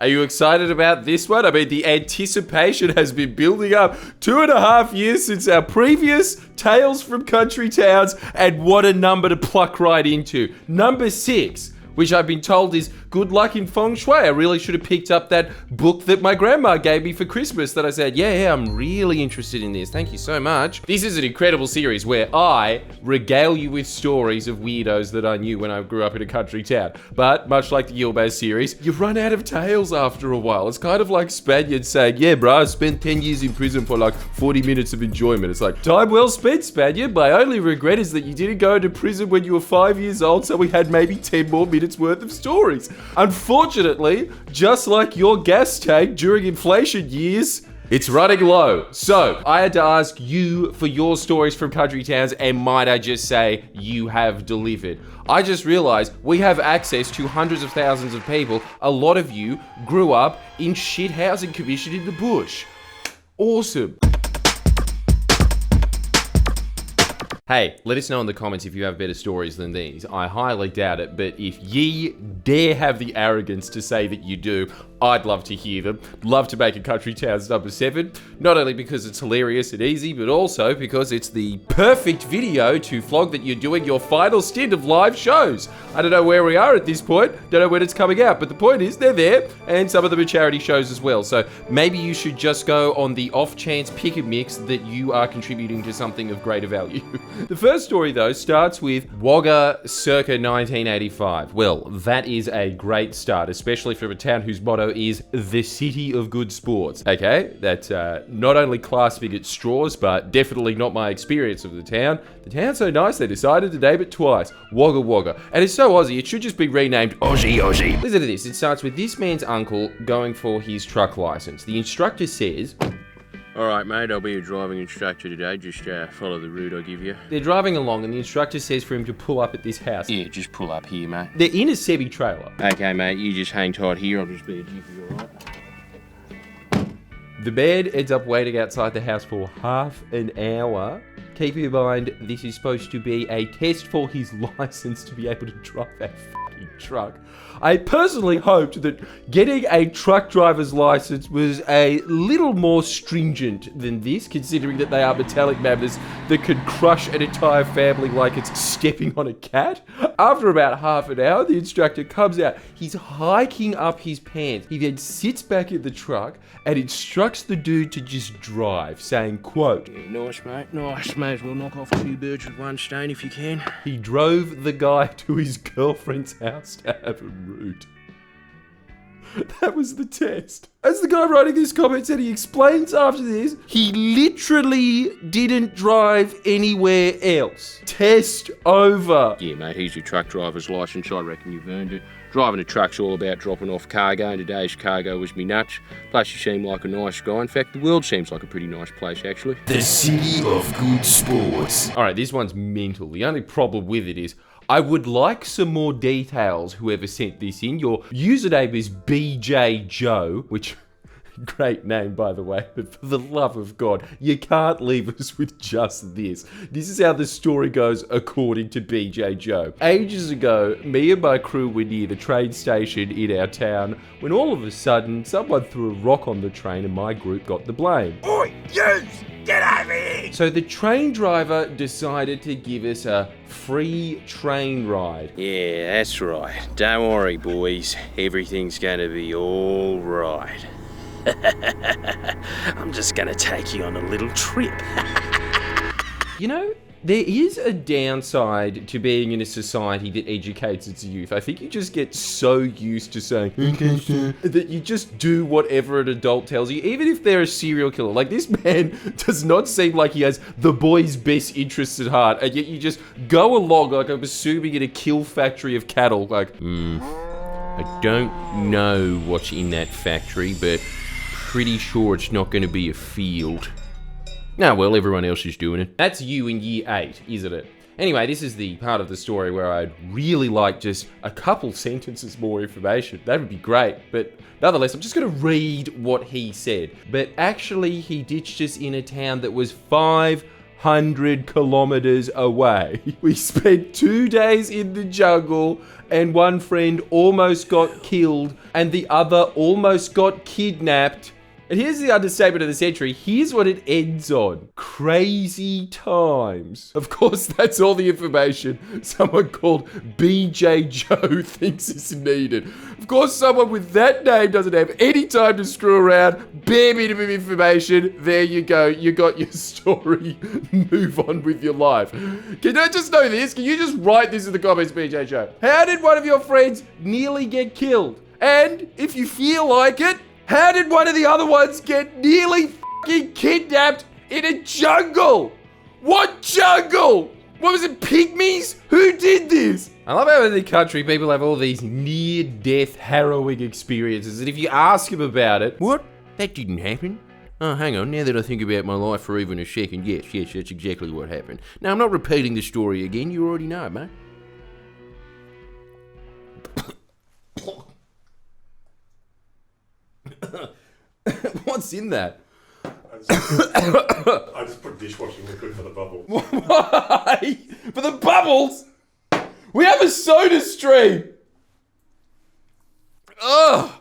Are you excited about this one? I mean, the anticipation has been building up 2.5 years since our previous Tales from Country Towns, and what a number to pluck right into. Number 6, which I've been told is good luck in feng shui. I really should have picked up that book that my grandma gave me for Christmas that I said, yeah, I'm really interested in this. Thank you so much. This is an incredible series where I regale you with stories of weirdos that I knew when I grew up in a country town. But much like the Yilbaz series, you run out of tales after a while. It's kind of like Spaniards saying, yeah, bro, I spent 10 years in prison for like 40 minutes of enjoyment. It's like, time well spent, Spaniard. My only regret is that you didn't go into prison when you were 5 years old, so we had maybe 10 more minutes worth of stories. Unfortunately, just like your gas tank during inflation years, it's running low. So I had to ask you for your stories from country towns, and might I just say, you have delivered. I just realized we have access to hundreds of thousands of people. A lot of you grew up in shit housing commission in the bush. Awesome. Hey, let us know in the comments if you have better stories than these. I highly doubt it, but if ye dare have the arrogance to say that you do, I'd love to hear them. Love to make a Country Towns number 7, not only because it's hilarious and easy, but also because it's the perfect video to vlog that you're doing your final stint of live shows. I don't know where we are at this point, don't know when it's coming out, but the point is they're there, and some of them are charity shows as well. So maybe you should just go on the off chance pick a mix that you are contributing to something of greater value. The first story, though, starts with Wagga circa 1985. Well, that is a great start, especially from a town whose motto is the city of good sports. Okay, that's not only clasping at straws, but definitely not my experience of the town. The town's so nice, they decided to name it twice. Wagga Wagga. And it's so Aussie, it should just be renamed Aussie Aussie. Listen to this. It starts with this man's uncle going for his truck license. The instructor says, all right, mate, I'll be your driving instructor today. Just follow the route I give you. They're driving along and the instructor says for him to pull up at this house. Yeah, just pull up here, mate. They're in a semi-trailer. Okay, mate, you just hang tight here. I'll just be a jiffy, all right? The man ends up waiting outside the house for half an hour. Keep in mind, this is supposed to be a test for his license to be able to drive that fucking truck. I personally hoped that getting a truck driver's license was a little more stringent than this, considering that they are metallic mammoths that could crush an entire family like it's stepping on a cat. After about half an hour, the instructor comes out. He's hiking up his pants. He then sits back in the truck and instructs the dude to just drive, saying, quote, Yeah, nice, mate. Nice. May as well knock off 2 birds with 1 stone if you can. He drove the guy to his girlfriend's house to have a root. That was the test. As the guy writing this comment said, he explains after this, he literally didn't drive anywhere else. Test over. Yeah, mate, here's your truck driver's license. I reckon you've earned it. Driving a truck's all about dropping off cargo, and today's cargo was me nuts. Plus, you seem like a nice guy. In fact, the world seems like a pretty nice place, actually. The city of good sports. All right, this one's mental. The only problem with it is, I would like some more details, whoever sent this in. Your username is BJ Joe, which, great name, by the way, but for the love of God, you can't leave us with just this. This is how the story goes according to BJ Joe. Ages ago, me and my crew were near the train station in our town when all of a sudden, someone threw a rock on the train and my group got the blame. Oi, you! Get over here! So the train driver decided to give us a free train ride. Yeah, that's right. Don't worry, boys. Everything's going to be all right. I'm just going to take you on a little trip. You know, there is a downside to being in a society that educates its youth. I think you just get so used to saying, okay, sir, that you just do whatever an adult tells you, even if they're a serial killer. Like, this man does not seem like he has the boy's best interests at heart, and yet you just go along, like I'm assuming in a kill factory of cattle, like, I don't know what's in that factory, but pretty sure it's not going to be a field. Nah, well, everyone else is doing it. That's you in year 8, isn't it? Anyway, this is the part of the story where I'd really like just a couple sentences more information. That would be great, but nonetheless, I'm just going to read what he said. But actually, he ditched us in a town that was 5 200 kilometers away. We spent 2 days in the jungle, and one friend almost got killed, and the other almost got kidnapped. And here's the understatement of the century. Here's what it ends on. Crazy times. Of course, that's all the information someone called BJ Joe thinks is needed. Of course, someone with that name doesn't have any time to screw around. Bare bit of information. There you go. You got your story. Move on with your life. Can I just know this? Can you just write this in the comments, BJ Joe? How did one of your friends nearly get killed? And if you feel like it, how did one of the other ones get nearly fucking kidnapped in a jungle? What jungle? What was it, pygmies? Who did this? I love how in the country people have all these near-death harrowing experiences, and if you ask them about it, what? That didn't happen. Oh, hang on, now that I think about my life for even a second, yes, that's exactly what happened. Now, I'm not repeating the story again, you already know, mate. What's in that? I just put dishwashing liquid for the bubbles. Why? For the bubbles? We have a soda stream! Ugh.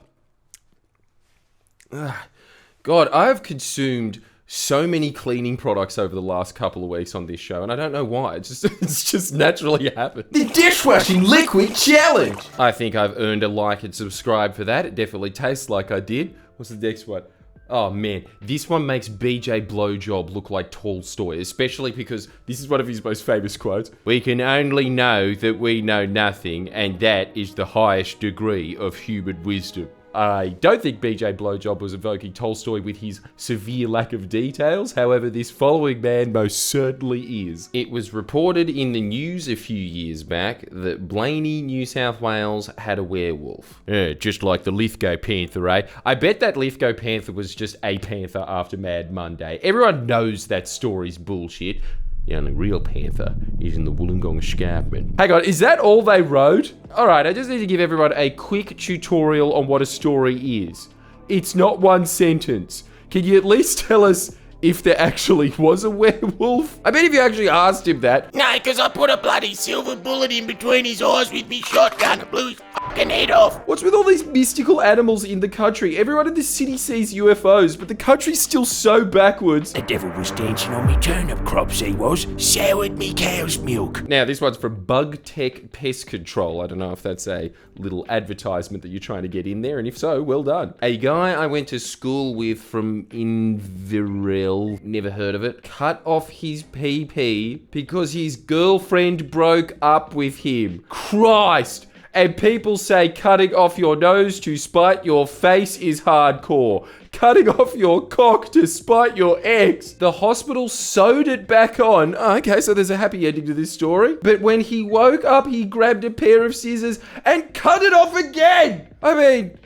God, I have consumed so many cleaning products over the last couple of weeks on this show, and I don't know why. It's just naturally happened. The dishwashing liquid challenge! I think I've earned a like and subscribe for that. It definitely tastes like I did. What's the next one? Oh man, this one makes BJ Blowjob look like Tolstoy, especially because this is one of his most famous quotes. We can only know that we know nothing, and that is the highest degree of human wisdom. I don't think BJ Blowjob was evoking Tolstoy with his severe lack of details. However, this following man most certainly is. It was reported in the news a few years back that Blaney, New South Wales had a werewolf. Just like the Lithgow Panther, eh? I bet that Lithgow Panther was just a panther after Mad Monday. Everyone knows that story's bullshit. The only real panther is in the Wollongong Escarpment. Hang on, is that all they wrote? Alright, I just need to give everyone a quick tutorial on what a story is. It's not one sentence. Can you at least tell us if there actually was a werewolf? I bet if you actually asked him that. No, because I put a bloody silver bullet in between his eyes with me shotgun and blew his fucking head off. What's with all these mystical animals in the country? Everyone in the city sees UFOs, but the country's still so backwards. The devil was dancing on me turnip crops, he was. Soured me cow's milk. Now, this one's from Bug Tech Pest Control. I don't know if that's a little advertisement that you're trying to get in there, and if so, well done. A guy I went to school with from Inverell, never heard of it, cut off his PP because his girlfriend broke up with him. Christ! And people say cutting off your nose to spite your face is hardcore. Cutting off your cock to spite your ex. The hospital sewed it back on. Okay, so there's a happy ending to this story. But when he woke up, he grabbed a pair of scissors and cut it off again. I mean,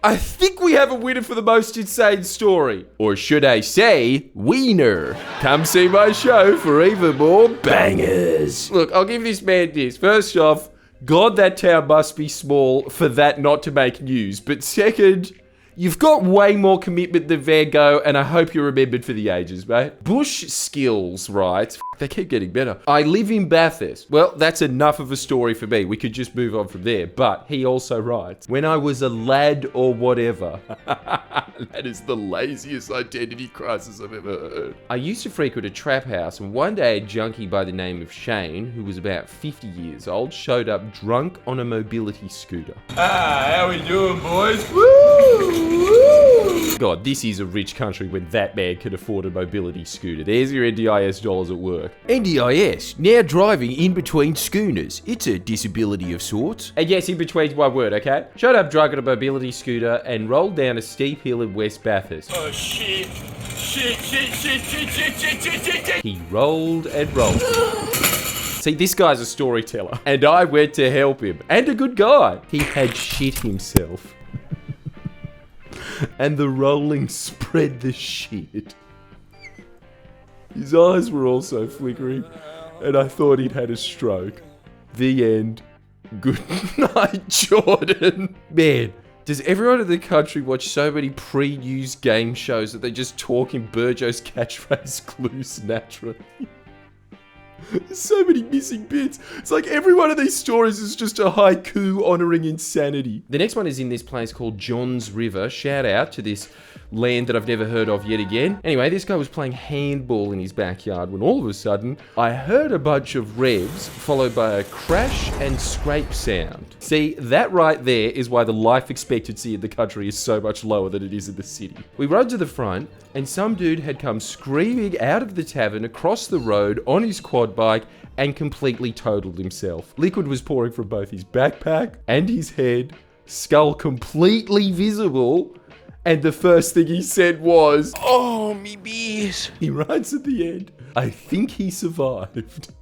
I think we have a winner for the most insane story. Or should I say, wiener. Come see my show for even more bangers. Look, I'll give this man this. First off, God, that town must be small for that not to make news. But second, you've got way more commitment than Van Gogh, and I hope you're remembered for the ages, mate. Bush Skills writes, they keep getting better. I live in Bathurst. Well, that's enough of a story for me. We could just move on from there. But he also writes, when I was a lad or whatever. That is the laziest identity crisis I've ever heard. I used to frequent a trap house, and one day a junkie by the name of Shane, who was about 50 years old, showed up drunk on a mobility scooter. How we doing, boys? Woo! God, this is a rich country when that man can afford a mobility scooter. There's your NDIS dollars at work. NDIS, now driving in between schooners. It's a disability of sorts. And yes, in between's one word, okay? Showed up drunk on a mobility scooter and rolled down a steep hill in West Bathurst. Oh shit. Shit. He rolled and rolled. See, this guy's a storyteller, and I went to help him. And a good guy. He had shit himself. And the rolling spread the shit. His eyes were also flickering, and I thought he'd had a stroke. The end. Good night, Jordan. Man, Does everyone in the country watch so many pre-news game shows that they just talk in Burjo's catchphrase clues naturally? There's so many missing bits. It's like every one of these stories is just a haiku honouring insanity. The next one is in this place called Johns River. Shout out to this land that I've never heard of yet again. Anyway, this guy was playing handball in his backyard when all of a sudden I heard a bunch of revs followed by a crash and scrape sound. See, that right there is why the life expectancy in the country is so much lower than it is in the city. We rode to the front and some dude had come screaming out of the tavern across the road on his quad bike and completely totaled himself. Liquid was pouring from both his backpack and his head, skull completely visible, and the first thing he said was, "Oh, me beers." He writes at the end, "I think he survived.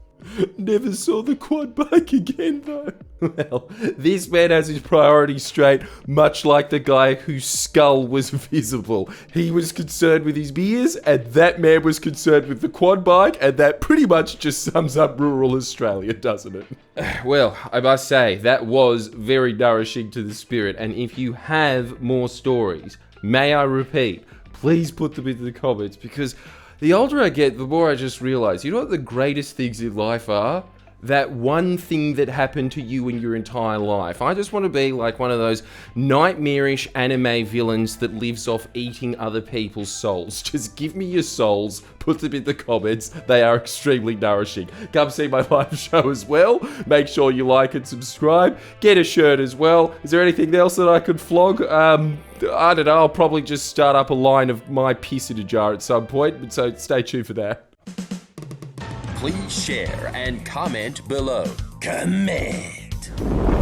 Never saw the quad bike again though." Well, this man has his priorities straight, much like the guy whose skull was visible. He was concerned with his beers, and that man was concerned with the quad bike, and that pretty much just sums up rural Australia, doesn't it? Well, I must say, that was very nourishing to the spirit, and if you have more stories, may I repeat, please put them into the comments, because the older I get, the more I just realize, you know what the greatest things in life are? That one thing that happened to you in your entire life. I just want to be like one of those nightmarish anime villains that lives off eating other people's souls. Just give me your souls, put them in the comments. They are extremely nourishing. Come see my live show as well. Make sure you like and subscribe. Get a shirt as well. Is there anything else that I could flog? I don't know. I'll probably just start up a line of my piss in a jar at some point. So stay tuned for that. Please share and comment below. Comment.